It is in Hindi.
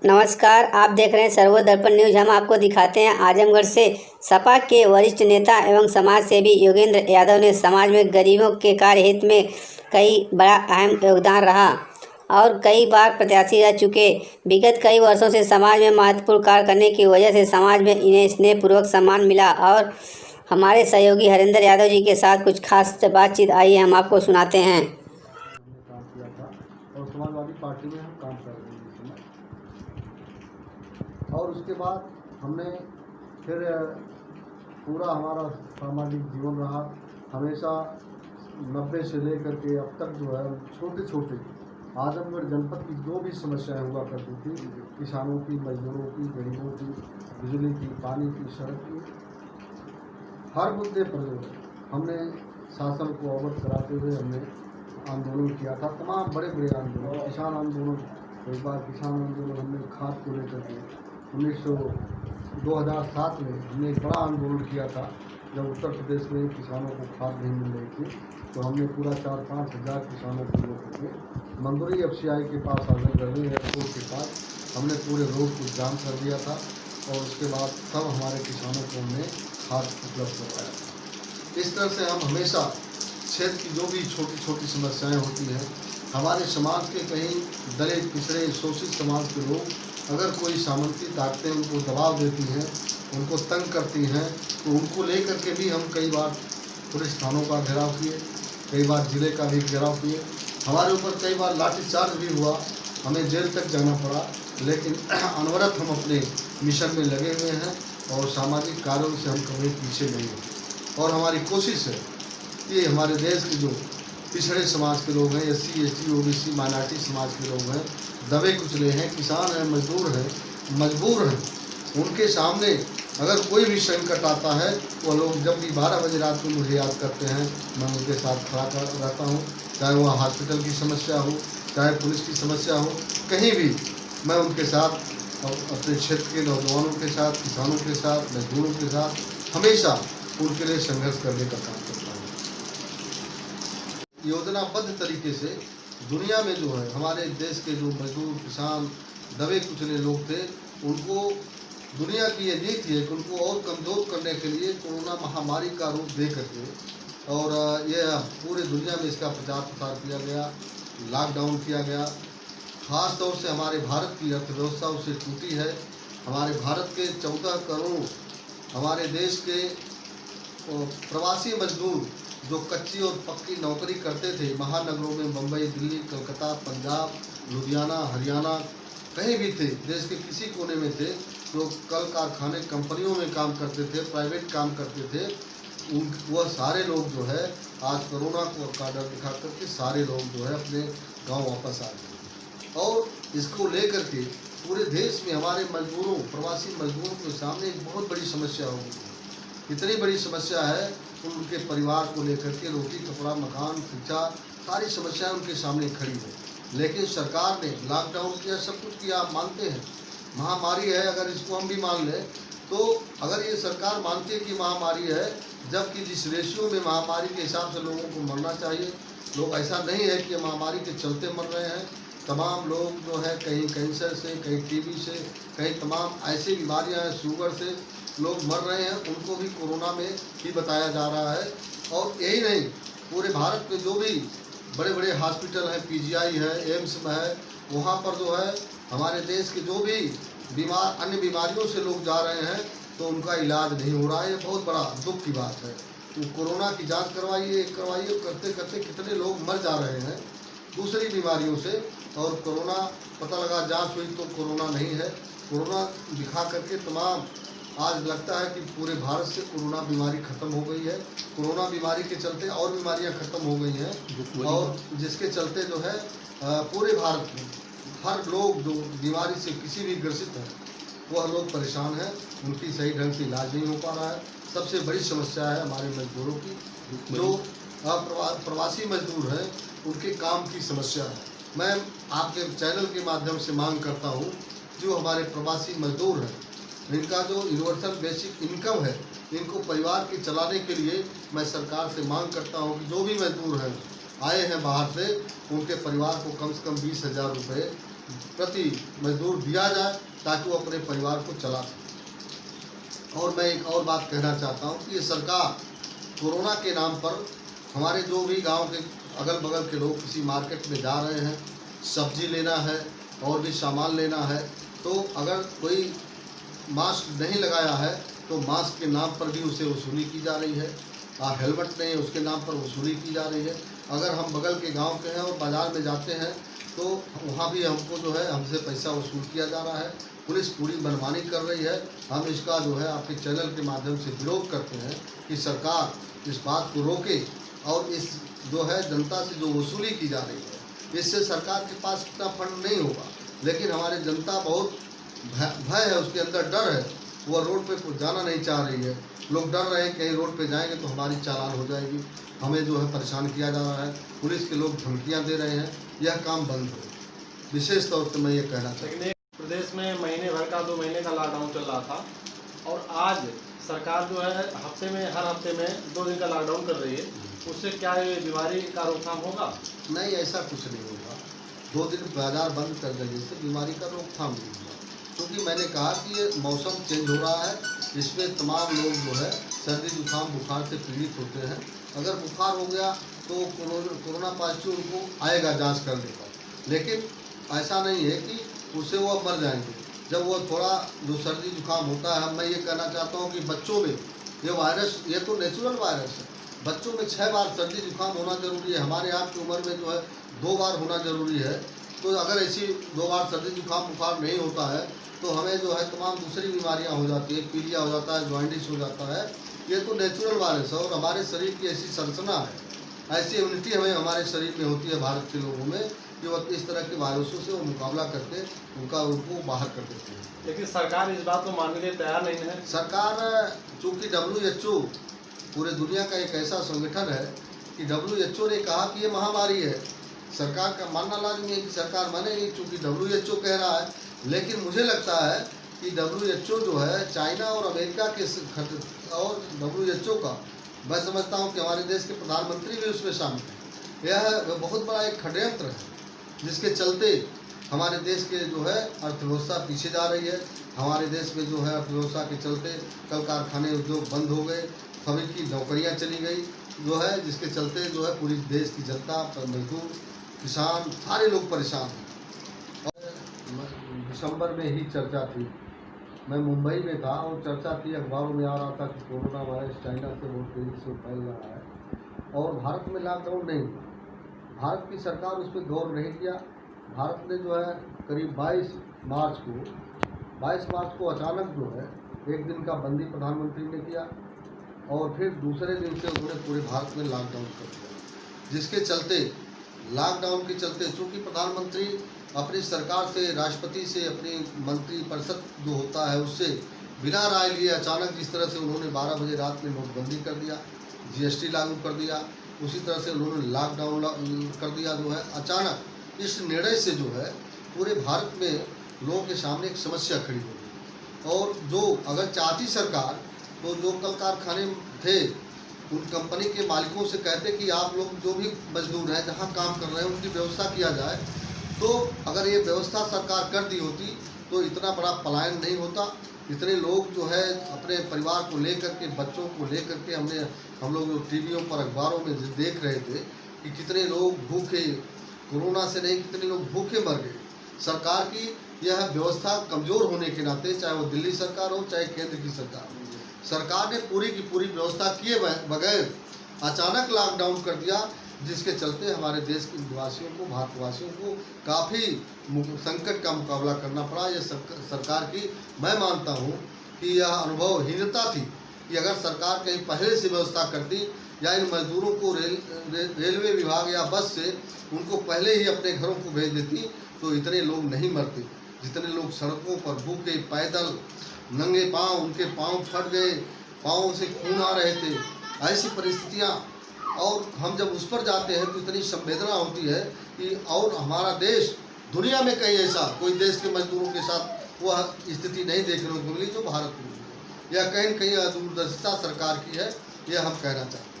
नमस्कार, आप देख रहे हैं सर्वोदय दर्पण न्यूज। हम आपको दिखाते हैं आजमगढ़ से सपा के वरिष्ठ नेता एवं समाज सेवी योगेंद्र यादव ने समाज में गरीबों के कार्य हित में कई बड़ा अहम योगदान रहा और कई बार प्रत्याशी रह चुके। विगत कई वर्षों से समाज में महत्वपूर्ण कार्य करने की वजह से समाज में इन्हें स्नेहपूर्वक सम्मान मिला और हमारे सहयोगी हरेंद्र यादव जी के साथ कुछ खास बातचीत आई है, हम आपको सुनाते हैं। काम किया था और समाजवादी पार्टी में हम काम कर रहे हैं इस समय। और उसके बाद हमने फिर पूरा हमारा सामाजिक जीवन रहा। हमेशा 90 से लेकर के अब तक जो है छोटे छोटे आजमगढ़ जनपद की जो भी समस्याएं हुआ करती थी, किसानों की, मजदूरों की, गरीबों की, बिजली की, पानी की, सड़क की, हर मुद्दे पर हमने शासन को अवगत कराते हुए हमने आंदोलन किया था। तमाम बड़े बड़े आंदोलन, किसान आंदोलन, एक बार किसान आंदोलन हमने खाद को लेकर के 2007 में हमने एक बड़ा आंदोलन किया था। जब उत्तर प्रदेश में किसानों को खाद नहीं मिल रही थी तो हमने पूरा 4-5 हज़ार किसानों को लेकर के मंगोरी FCI के पास आजमगढ़ एयरपोर्ट के पास हमने पूरे रोड को जाम कर दिया था और उसके बाद तब हमारे किसानों को हमने खाद उपलब्ध करवाया। इस तरह से हम हमेशा क्षेत्र की जो भी छोटी छोटी समस्याएं होती हैं, हमारे समाज के कहीं दलित, पिछड़े, शोषित समाज के लोग अगर कोई सामंती ताकतें उनको दबाव देती हैं, उनको तंग करती हैं, तो उनको लेकर के भी हम कई बार पुलिस थानों का घेराव किए, कई बार ज़िले का भी घेराव किए। हमारे ऊपर कई बार लाठीचार्ज भी हुआ, हमें जेल तक जाना पड़ा, लेकिन अनवरत हम अपने मिशन में लगे हुए हैं और सामाजिक कार्यों से हम कभी पीछे नहीं हैं। और हमारी कोशिश है कि हमारे देश के जो पिछड़े समाज के लोग हैं, SC, ST, OBC, माइनॉरिटी समाज के लोग हैं, दबे कुचले हैं, किसान हैं, मजदूर हैं, मजबूर हैं, उनके सामने अगर कोई भी संकट आता है, वो लोग जब भी 12 बजे रात को मुझे याद करते हैं, मैं उनके साथ खड़ा रहता हूँ। चाहे वह हॉस्पिटल की समस्या हो, चाहे पुलिस की समस्या हो, कहीं भी मैं उनके साथ, अपने क्षेत्र के नौजवानों के साथ, किसानों के साथ, मजदूरों के साथ हमेशा उनके लिए संघर्ष करने का काम करता हूँ। योजनाबद्ध तरीके से दुनिया में जो है हमारे देश के जो मजदूर, किसान, दबे कुचले लोग थे, उनको दुनिया की ये नीति है कि उनको और कमज़ोर करने के लिए कोरोना महामारी का रूप दे करके और ये पूरे दुनिया में इसका प्रचार प्रसार किया गया, लॉकडाउन किया गया। ख़ास तौर से हमारे भारत की अर्थव्यवस्था उससे टूटी है। हमारे भारत के 14 करोड़ हमारे देश के प्रवासी मजदूर जो कच्ची और पक्की नौकरी करते थे महानगरों में, मुंबई, दिल्ली, कलकत्ता, पंजाब, लुधियाना, हरियाणा, कहीं भी थे, देश के किसी कोने में थे, जो कल कारखाने, कंपनियों में काम करते थे, प्राइवेट काम करते थे, वह सारे लोग जो है आज कोरोना का डर दिखा करके सारे लोग जो है अपने गांव वापस आ गए। और इसको लेकर के पूरे देश में हमारे मजदूरों, प्रवासी मजदूरों के सामने एक बहुत बड़ी समस्या हो गई। इतनी बड़ी समस्या है, उनके परिवार को लेकर के रोटी, कपड़ा, मकान, शिक्षा, सारी समस्याएं उनके सामने खड़ी है। लेकिन सरकार ने लॉकडाउन किया, सब कुछ किया, आप मानते हैं महामारी है। अगर इसको हम भी मान लें तो अगर ये सरकार मानती है कि महामारी है, जबकि जिस रेशियो में महामारी के हिसाब से लोगों को मरना चाहिए, लोग ऐसा नहीं है कि महामारी के चलते मर रहे हैं। तमाम लोग जो है कहीं कैंसर से, कहीं TB से, कहीं तमाम ऐसी बीमारियां हैं, शुगर से लोग मर रहे हैं, उनको भी कोरोना में ही बताया जा रहा है। और यही नहीं, पूरे भारत में जो भी बड़े बड़े हॉस्पिटल हैं, PGI है, एम्स में है, वहाँ पर जो है हमारे देश के जो भी बीमार, अन्य बीमारियों से लोग जा रहे हैं तो उनका इलाज नहीं हो रहा है। ये बहुत बड़ा दुख की बात है। तो कोरोना की जांच करवाइए, करते करते कितने लोग मर जा रहे हैं दूसरी बीमारियों से, और कोरोना पता लगा, जांच हुई तो कोरोना नहीं है। कोरोना दिखा करके तमाम आज लगता है कि पूरे भारत से कोरोना बीमारी ख़त्म हो गई है। कोरोना बीमारी के चलते और बीमारियां ख़त्म हो गई हैं और जिसके चलते जो है पूरे भारत में हर लोग जो बीमारी से किसी भी ग्रसित है, वह लोग परेशान हैं, उनकी सही ढंग से इलाज नहीं हो पा रहा है। सबसे बड़ी समस्या है हमारे मजदूरों की, जो प्रवासी मजदूर हैं, उनके काम की समस्या है। मैं आपके चैनल के माध्यम से मांग करता हूँ, जो हमारे प्रवासी मजदूर हैं, इनका जो यूनिवर्सल बेसिक इनकम है, इनको परिवार के चलाने के लिए मैं सरकार से मांग करता हूँ कि जो भी मजदूर हैं, आए हैं बाहर से, उनके परिवार को कम से कम 20,000 रुपये प्रति मजदूर दिया जाए ताकि वो अपने परिवार को चला सके। और मैं एक और बात कहना चाहता हूँ कि ये सरकार कोरोना के नाम पर हमारे जो भी गांव के अगल बगल के लोग किसी मार्केट में जा रहे हैं, सब्जी लेना है और भी सामान लेना है, तो अगर कोई मास्क नहीं लगाया है तो मास्क के नाम पर भी उसे वसूली की जा रही है, हेलमेट नहीं है उसके नाम पर वसूली की जा रही है। अगर हम बगल के गांव के हैं और बाज़ार में जाते हैं तो वहाँ भी हमको जो है हमसे पैसा वसूल किया जा रहा है। पुलिस पूरी मनमानी कर रही है। हम इसका जो है आपके चैनल के माध्यम से विरोध करते हैं कि सरकार इस बात को रोके और इस जो है जनता से जो वसूली की जा रही है इससे सरकार के पास इतना फंड नहीं होगा, लेकिन हमारी जनता बहुत भय है, उसके अंदर डर है, वह रोड पे जाना नहीं चाह रही है। लोग डर रहे हैं कहीं रोड पे जाएंगे तो हमारी चालान हो जाएगी, हमें जो है परेशान किया जा रहा है, पुलिस के लोग धमकियां दे रहे हैं। यह काम बंद हो, विशेष तौर पर मैं ये कहना चाहता हूँ। प्रदेश में महीने भर का 2 महीने का लॉकडाउन चल रहा था और आज सरकार जो है हर हफ्ते में 2 दिन का लॉकडाउन कर रही है, उससे क्या ये बीमारी का रोकथाम होगा? नहीं, ऐसा कुछ नहीं होगा। 2 दिन बाजार बंद कर देने से बीमारी का रोकथाम नहीं होगा, क्योंकि मैंने कहा कि ये मौसम चेंज हो रहा है, इसमें तमाम लोग जो है सर्दी जुकाम बुखार से पीड़ित होते हैं। अगर बुखार हो गया तो कोरोना पॉजिटिव उनको आएगा जांच करने पर, लेकिन ऐसा नहीं है कि उससे वो मर जाएंगे। जब वो थोड़ा जो सर्दी जुकाम होता है, मैं ये कहना चाहता हूँ कि बच्चों में ये वायरस, ये तो नेचुरल वायरस है, बच्चों में 6 बार सर्दी जुकाम होना जरूरी है। हमारे आपकी उम्र में जो है 2 बार होना जरूरी है। तो अगर ऐसी 2 बार सर्दी जुकाम बुखार नहीं होता है तो हमें जो है तमाम दूसरी बीमारियां हो जाती है, पीलिया हो जाता है, जॉइंटिस हो जाता है। ये तो नेचुरल वायरस है और हमारे शरीर की ऐसी संरचना है, ऐसी इम्यूनिटी हमें हमारे शरीर में होती है भारत के लोगों में कि वो इस तरह के वायरसों से वो मुकाबला करके उनको बाहर कर देते हैं। लेकिन सरकार इस बात को मानने के लिए तैयार नहीं है। सरकार, चूँकि WHO पूरे दुनिया का एक ऐसा संगठन है कि WHO ने कहा कि ये महामारी है, सरकार का मानना लाजमी है कि सरकार मानेगी, चूँकि WHO कह रहा है। लेकिन मुझे लगता है कि WHO जो है चाइना और अमेरिका के और WHO का, मैं समझता हूँ कि हमारे देश के प्रधानमंत्री भी उसमें शामिल हैं। यह बहुत बड़ा एक षड्यंत्र है जिसके चलते हमारे देश के जो है अर्थव्यवस्था पीछे जा रही है। हमारे देश में जो है अर्थव्यवस्था के चलते कल कारखाने उद्योग बंद हो गए, सभी की नौकरियां चली गई जो है, जिसके चलते जो है पूरी देश की जनता, मजदूर, किसान, सारे लोग परेशान हैं। और दिसंबर में ही चर्चा थी, मैं मुंबई में था और चर्चा थी, अखबारों में आ रहा था कि कोरोना वायरस चाइना से बहुत तेज़ी से फैल रहा है और भारत में लॉकडाउन नहीं हुआ। भारत की सरकार उस पर गौर नहीं किया। भारत ने जो है करीब 22 मार्च को अचानक जो है 1 दिन का बंदी प्रधानमंत्री ने किया और फिर दूसरे दिन से उन्होंने पूरे भारत में लॉकडाउन कर दिया, जिसके चलते लॉकडाउन के चलते चूँकि प्रधानमंत्री अपनी सरकार से, राष्ट्रपति से, अपनी मंत्रिपरिषद जो होता है उससे बिना राय लिए अचानक जिस तरह से उन्होंने 12 बजे रात में नोटबंदी कर दिया, GST लागू कर दिया, उसी तरह से उन्होंने लॉकडाउन कर दिया जो है अचानक। इस निर्णय से जो है पूरे भारत में लोगों के सामने एक समस्या खड़ी हो गई और जो अगर चाहती सरकार तो जो कल कारखाने थे उन कंपनी के मालिकों से कहते कि आप लोग जो भी मजदूर हैं जहाँ काम कर रहे हैं उनकी व्यवस्था किया जाए। तो अगर ये व्यवस्था सरकार कर दी होती तो इतना बड़ा पलायन नहीं होता। इतने लोग जो है अपने परिवार को लेकर के, बच्चों को लेकर के हम लोग टीवियों पर, अखबारों में देख रहे थे कि कितने लोग भूखे, कोरोना से नहीं कितने लोग भूखे मर गए। सरकार की यह व्यवस्था कमज़ोर होने के नाते, चाहे वो दिल्ली सरकार हो चाहे केंद्र की सरकार हो, सरकार ने पूरी की पूरी व्यवस्था किए बगैर अचानक लॉकडाउन कर दिया, जिसके चलते हमारे देश के निवासियों को, भारतवासियों को काफ़ी संकट का मुकाबला करना पड़ा। यह सरकार की, मैं मानता हूँ कि यह अनुभवहीनता थी कि अगर सरकार कहीं पहले से व्यवस्था करती या इन मजदूरों को रेलवे विभाग या बस से उनको पहले ही अपने घरों को भेज देती तो इतने लोग नहीं मरते जितने लोग सड़कों पर भूखे, पैदल, नंगे पाँव, उनके पाँव फट गए, पाँव से खून आ रहे थे, ऐसी परिस्थितियाँ। और हम जब उस पर जाते हैं तो इतनी संवेदना होती है कि और हमारा देश दुनिया में कहीं ऐसा कोई देश के मजदूरों के साथ वह स्थिति नहीं देखने को मिली जो भारत में, या कहीं न कहीं दूरदर्शिता सरकार की है, यह हम कहना चाहते हैं।